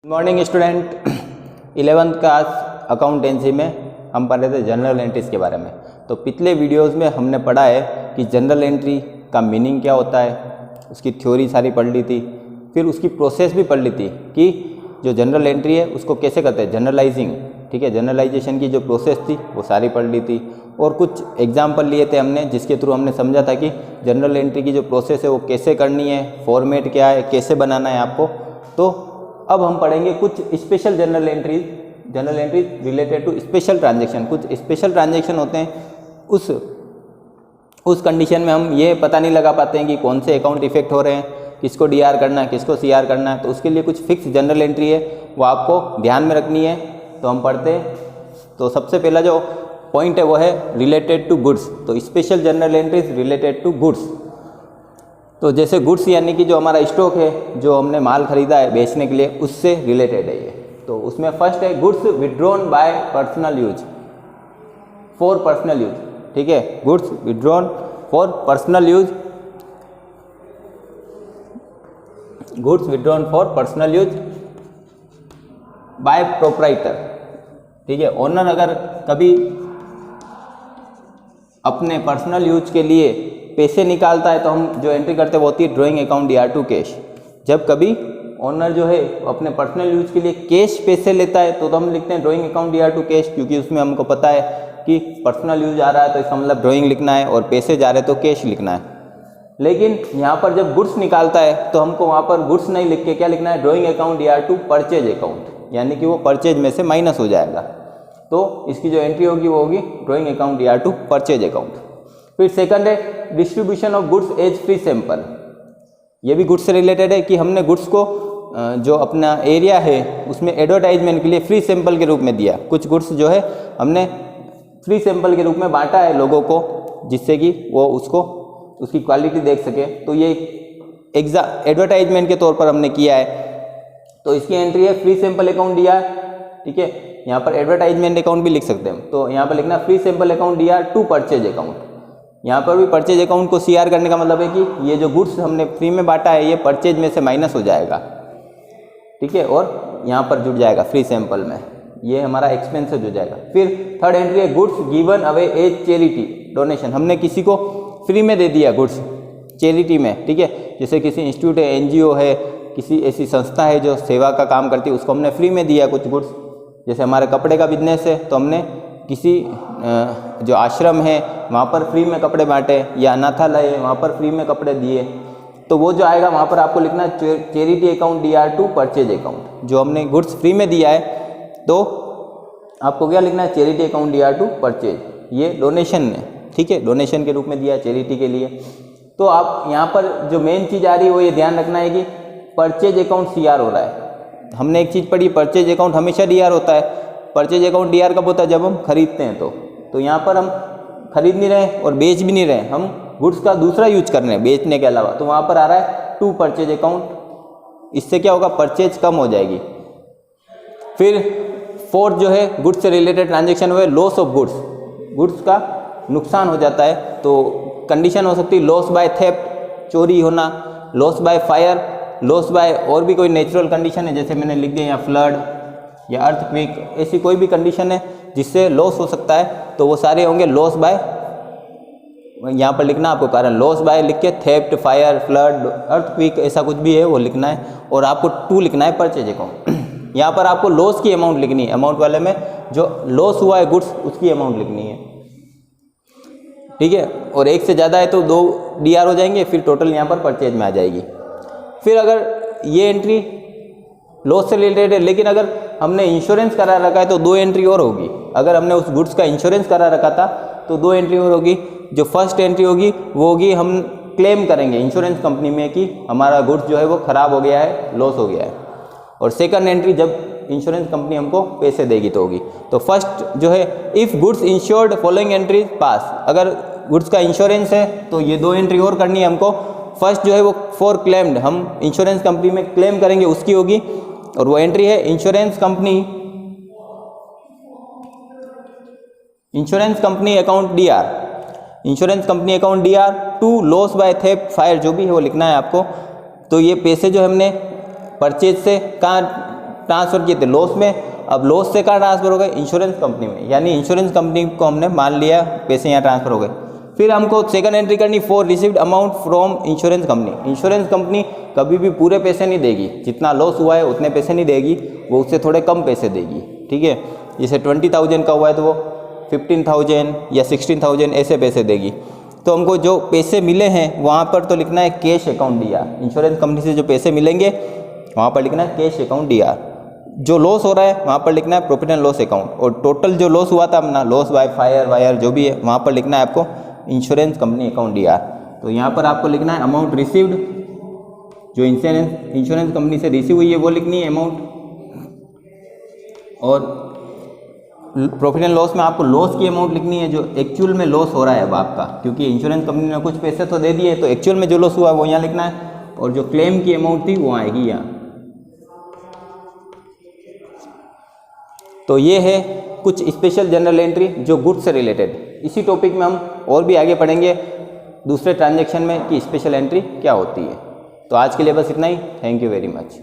Morning student. 11th class accountancy में हम पढ़ रहे थे जनरल एंट्रीज के बारे में। तो पिछले वीडियोस में हमने पढ़ा है कि जनरल एंट्री का मीनिंग क्या होता है, उसकी थ्योरी सारी पढ़ ली थी, फिर उसकी प्रोसेस भी पढ़ ली थी कि जो जनरल एंट्री है उसको कैसे करते हैं, जनरलाइजिंग। ठीक है, जनरलाइजेशन की जो प्रोसेस थी वो सारी पढ़ ली थी और कुछ एग्जाम्पल लिए थे हमने, जिसके थ्रू हमने समझा था कि जनरल एंट्री की जो प्रोसेस है वो कैसे करनी है, फॉर्मेट क्या है, कैसे बनाना है आपको। तो अब हम पढ़ेंगे कुछ special journal entries related to special transaction. कुछ स्पेशल ट्रांजैक्शन होते हैं, उस कंडीशन में हम ये पता नहीं लगा पाते हैं कि कौन से अकाउंट इफेक्ट हो रहे हैं, किसको डीआर करना है, किसको सीआर करना है। तो उसके लिए कुछ फिक्स जनरल एंट्री है, वो आपको ध्यान में रखनी है। तो हम पढ़ते हैं। तो सबसे पहला जो पॉइंट है वो है रिलेटेड टू गुड्स। तो special journal entries related to goods. तो जैसे गुड्स यानी कि जो हमारा स्टॉक है, जो हमने माल खरीदा है बेचने के लिए, उससे रिलेटेड है ये। तो उसमें फर्स्ट है goods withdrawn bye personal use, for personal use. ठीक है, goods withdrawn for personal use, goods withdrawn for personal use by proprietor. ठीक है, ओनर अगर कभी अपने पर्सनल यूज के लिए पैसे निकालता है तो हम जो एंट्री करते हैं वो होती है drawing account DR to cash. जब कभी ओनर जो है अपने पर्सनल यूज के लिए कैश पैसे लेता है तो हम लिखते हैं drawing account DR to cash, क्योंकि उसमें हमको पता है कि पर्सनल यूज आ रहा है तो इसका मतलब ड्रॉइंग लिखना है और पैसे जा रहे हैं तो कैश लिखना है। लेकिन यहाँ पर जब गुड्स निकालता है तो हमको वहाँ पर गुड्स नहीं लिख के क्या लिखना है, drawing account DR to purchase account, यानी कि वो परचेज में से माइनस हो जाएगा। तो इसकी जो एंट्री होगी वो होगी drawing account DR to purchase account. फिर सेकंड है distribution of goods as free sample. ये भी गुड्स से रिलेटेड है कि हमने गुड्स को जो अपना एरिया है उसमें एडवर्टाइजमेंट के लिए फ्री सैंपल के रूप में दिया। कुछ गुड्स जो है हमने फ्री सैंपल के रूप में बांटा है लोगों को, जिससे कि वो उसकी क्वालिटी देख सके। तो ये एडवर्टाइजमेंट के तौर पर हमने किया है। तो इसकी एंट्री है फ्री सैंपल अकाउंट डीआर। ठीक है, यहाँ पर एडवर्टाइजमेंट अकाउंट भी लिख सकते हैं। तो यहाँ पर लिखना free sample account DR to purchase account. यहाँ पर भी परचेज अकाउंट को सीआर करने का मतलब है कि ये जो गुड्स हमने फ्री में बांटा है ये परचेज में से माइनस हो जाएगा। ठीक है, और यहाँ पर जुड़ जाएगा फ्री सैंपल में, ये हमारा एक्सपेंसेस हो जाएगा। फिर थर्ड एंट्री है goods given away as charity donation. हमने किसी को फ्री में दे दिया गुड्स चैरिटी में। ठीक है, जैसे किसी इंस्टीट्यूट है, एनजीओ है, किसी ऐसी संस्था है जो सेवा का काम करती है, उसको हमने फ्री में दिया कुछ गुड्स। जैसे हमारे कपड़े का बिजनेस है तो हमने किसी जो आश्रम है वहाँ पर फ्री में कपड़े बांटे, या अनाथालय है वहाँ पर फ्री में कपड़े दिए। तो वो जो आएगा वहाँ पर आपको लिखना charity account DR to purchase account. जो हमने गुड्स फ्री में दिया है तो आपको क्या लिखना है, charity account DR to purchase. ये डोनेशन है, ठीक है, डोनेशन के रूप में दिया चैरिटी के लिए। तो आप यहाँ पर जो मेन चीज़ आ रही है वो ये ध्यान रखना है कि परचेज अकाउंट सीआर हो रहा है। हमने एक चीज़ पढ़ी, परचेज अकाउंट हमेशा डीआर होता है। परचेज अकाउंट डीआर कब होता है, जब हम खरीदते हैं। तो यहाँ पर हम खरीद नहीं रहे और बेच भी नहीं रहे, हम गुड्स का दूसरा यूज कर रहे हैं बेचने के अलावा। तो वहाँ पर आ रहा है टू परचेज अकाउंट। इससे क्या होगा, परचेज कम हो जाएगी। फिर फोर्थ जो है गुड्स से रिलेटेड ट्रांजेक्शन हुए लॉस ऑफ गुड्स। गुड्स का नुकसान हो जाता है तो कंडीशन हो सकती है लॉस बाय थेफ्ट, चोरी होना, loss by fire, loss by और भी कोई नेचुरल कंडीशन है, जैसे मैंने लिख दिया या फ्लड या अर्थक्वेक, ऐसी कोई भी कंडीशन है जिससे लॉस हो सकता है तो वो सारे होंगे लॉस बाय। यहाँ पर लिखना आपको कारण लॉस बाय लिख के थेफ्ट, फायर, फ्लड, अर्थक्वेक ऐसा कुछ भी है वो लिखना है। और आपको टू लिखना है परचेज अकाउंट। यहाँ पर आपको लॉस की अमाउंट लिखनी है, अमाउंट वाले में जो लॉस हुआ है गुड्स उसकी अमाउंट लिखनी है। ठीक है, और एक से ज़्यादा है तो 2 डीआर हो जाएंगे, फिर टोटल यहाँ पर परचेज में आ जाएगी। फिर अगर ये एंट्री लॉस से रिलेटेड है, लेकिन अगर हमने इंश्योरेंस करा रखा है तो 2 एंट्री और होगी। अगर हमने उस गुड्स का इंश्योरेंस करा रखा था तो 2 एंट्री और होगी। जो फर्स्ट एंट्री होगी वो होगी हम क्लेम करेंगे इंश्योरेंस कंपनी में कि हमारा गुड्स जो है वो ख़राब हो गया है, लॉस हो गया है। और सेकंड एंट्री जब इंश्योरेंस कंपनी हमको पैसे देगी तो होगी। तो फर्स्ट जो है if goods insured following entries pass, अगर गुड्स का इंश्योरेंस है तो ये 2 एंट्री और करनी है हमको। फर्स्ट जो है वो फॉर क्लेम्ड, हम इंश्योरेंस कंपनी में क्लेम करेंगे उसकी होगी, और वो एंट्री है insurance company account DR, insurance company account DR to loss by theft, fire, जो भी है वो लिखना है आपको। तो ये पैसे जो हमने परचेज से कहाँ ट्रांसफ़र किए थे लॉस में, अब लॉस से कहाँ ट्रांसफ़र हो गए, इंश्योरेंस कंपनी में, यानी इंश्योरेंस कंपनी को हमने मान लिया पैसे यहाँ ट्रांसफ़र हो गए। फिर हमको सेकंड एंट्री करनी for received amount from insurance company. Insurance company कभी भी पूरे पैसे नहीं देगी, जितना लॉस हुआ है उतने पैसे नहीं देगी, वो उससे थोड़े कम पैसे देगी, ठीक है। जैसे 20,000 का हुआ है तो वो 15,000 या 16,000 ऐसे पैसे देगी। तो हमको जो पैसे मिले हैं वहाँ पर तो लिखना है कैश अकाउंट दिया, इंश्योरेंस कंपनी से जो पैसे मिलेंगे वहाँ पर लिखना है कैश अकाउंट दिया। जो लॉस हो रहा है वहाँ पर लिखना है प्रॉफिट एंड लॉस अकाउंट, और टोटल जो लॉस हुआ था अपना, लॉस बाय फायर वायर जो भी है, वहाँ पर लिखना है आपको इंश्योरेंस कंपनी अकाउंट दिया। तो यहाँ पर आपको लिखना है अमाउंट रिसीव्ड, जो इंश्योरेंस कंपनी से रिसीव हुई है वो लिखनी है अमाउंट, और प्रॉफिट एंड लॉस में आपको लॉस की अमाउंट लिखनी है, जो एक्चुअल में लॉस हो रहा है वो आपका, क्योंकि इंश्योरेंस कंपनी ने कुछ पैसे तो दे दिए, तो एक्चुअल में जो लॉस हुआ है वो यहाँ लिखना है, और जो क्लेम की अमाउंट थी वो आएगी यहाँ। तो ये है कुछ स्पेशल जनरल एंट्री जो गुड्स से रिलेटेड। इसी टॉपिक में हम और भी आगे पढ़ेंगे दूसरे ट्रांजैक्शन में कि स्पेशल एंट्री क्या होती है। तो आज के लिए बस इतना ही। Thank you very much.